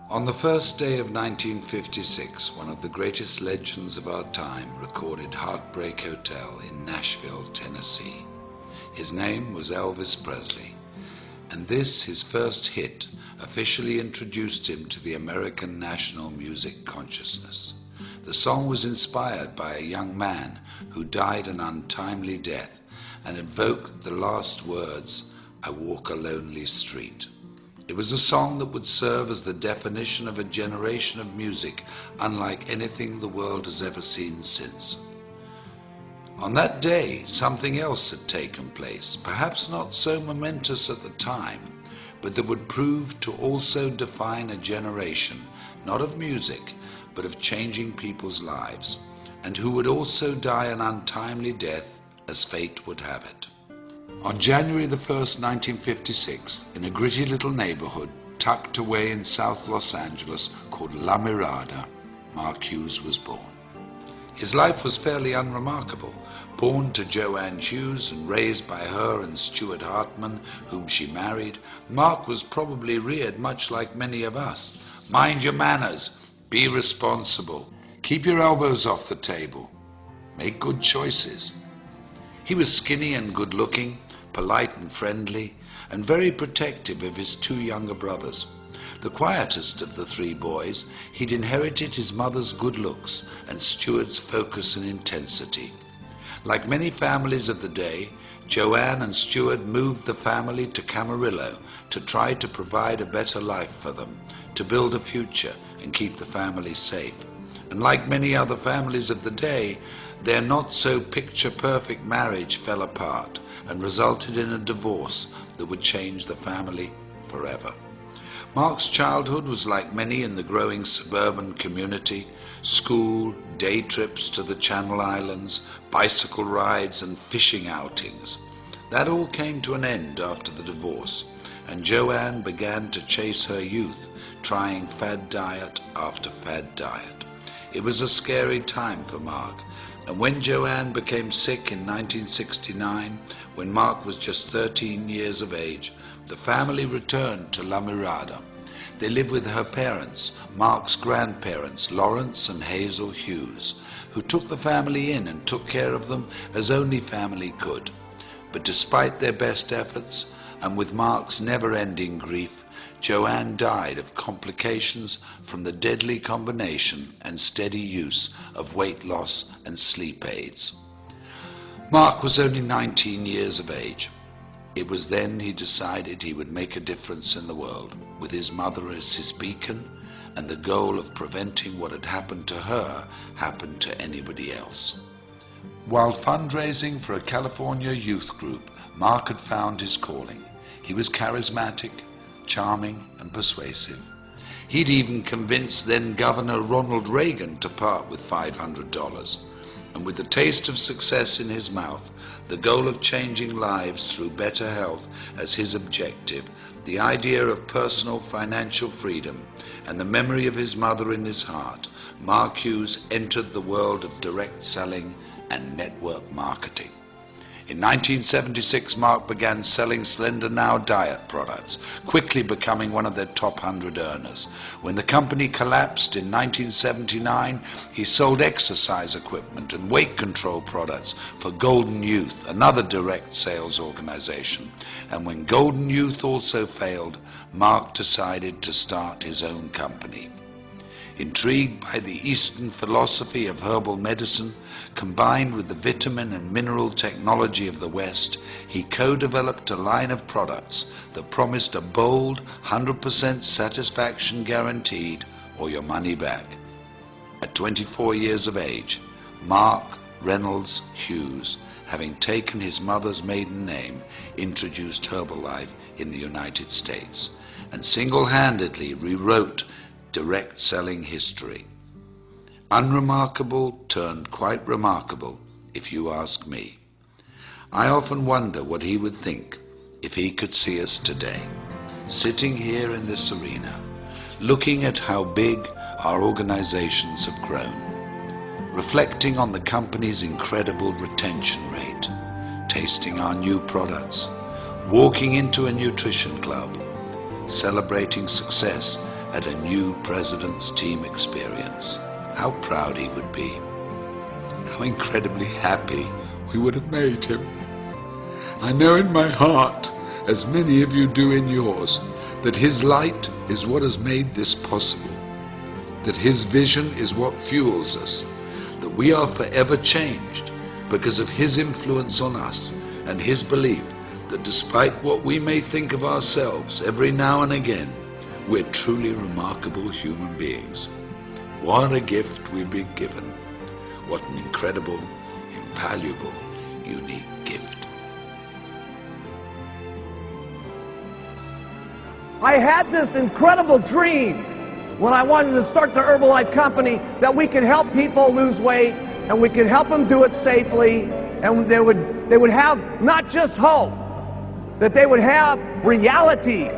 On the first day of 1956, one of the greatest legends of our time recorded Heartbreak Hotel in Nashville, Tennessee. His name was Elvis Presley, and this, his first hit, officially introduced him to the American national music consciousness. The song was inspired by a young man who died an untimely death and evoked the last words, "I walk a lonely street." It was a song that would serve as the definition of a generation of music unlike anything the world has ever seen since. On that day, something else had taken place, perhaps not so momentous at the time, but that would prove to also define a generation, not of music, but of changing people's lives, and who would also die an untimely death as fate would have it. On January the 1st, 1956, in a gritty little neighborhood tucked away in South Los Angeles called La Mirada, Mark Hughes was born. His life was fairly unremarkable. Born to Joanne Hughes and raised by her and Stuart Hartman, whom she married, Mark was probably reared much like many of us. Mind your manners, be responsible, keep your elbows off the table, make good choices. He was skinny and good-looking, polite and friendly, and very protective of his two younger brothers. The quietest of the three boys, he'd inherited his mother's good looks and Stuart's focus and intensity. Like many families of the day, Joanne and Stuart moved the family to Camarillo to try to provide a better life for them, to build a future and keep the family safe. And like many other families of the day, their not-so-picture-perfect marriage fell apart and resulted in a divorce that would change the family forever. Mark's childhood was like many in the growing suburban community: school, day trips to the Channel Islands, bicycle rides and fishing outings. That all came to an end after the divorce, and Joanne began to chase her youth, trying fad diet after fad diet. It was a scary time for Mark, and when Joanne became sick in 1969, when Mark was just 13 years of age, the family returned to La Mirada. They lived with her parents, Mark's grandparents, Lorenz and Hazel Hughes, who took the family in and took care of them as only family could. But despite their best efforts, and with Mark's never-ending grief, Joanne died of complications from the deadly combination and steady use of weight loss and sleep aids. Mark was only 19 years of age. It was then he decided he would make a difference in the world, with his mother as his beacon, and the goal of preventing what had happened to her happened to anybody else. While fundraising for a California youth group, Mark had found his calling. He was charismatic, charming and persuasive. He'd even convinced then Governor Ronald Reagan to part with $500. And with the taste of success in his mouth, the goal of changing lives through better health as his objective, the idea of personal financial freedom, and the memory of his mother in his heart, Mark Hughes entered the world of direct selling and network marketing. In 1976, Mark began selling Slender Now diet products, quickly becoming one of their top 100 earners. When the company collapsed in 1979, he sold exercise equipment and weight control products for Golden Youth, another direct sales organization. And when Golden Youth also failed, Mark decided to start his own company. Intrigued by the Eastern philosophy of herbal medicine, combined with the vitamin and mineral technology of the West, he co-developed a line of products that promised a bold 100% satisfaction guaranteed or your money back. At 24 years of age, Mark Reynolds Hughes, having taken his mother's maiden name, introduced Herbalife in the United States and single-handedly rewrote direct selling history. Unremarkable turned quite remarkable, if you ask me. I often wonder what he would think if he could see us today, sitting here in this arena, looking at how big our organizations have grown, reflecting on the company's incredible retention rate, tasting our new products, walking into a nutrition club, celebrating success at a new President's Team experience. How proud he would be. How incredibly happy we would have made him. I know in my heart, as many of you do in yours, that his light is what has made this possible, that his vision is what fuels us, that we are forever changed because of his influence on us and his belief that despite what we may think of ourselves every now and again, we're truly remarkable human beings. What a gift we've been given. What an incredible, invaluable, unique gift. I had this incredible dream when I wanted to start the Herbalife company that we could help people lose weight and we could help them do it safely, and they would have not just hope, that they would have reality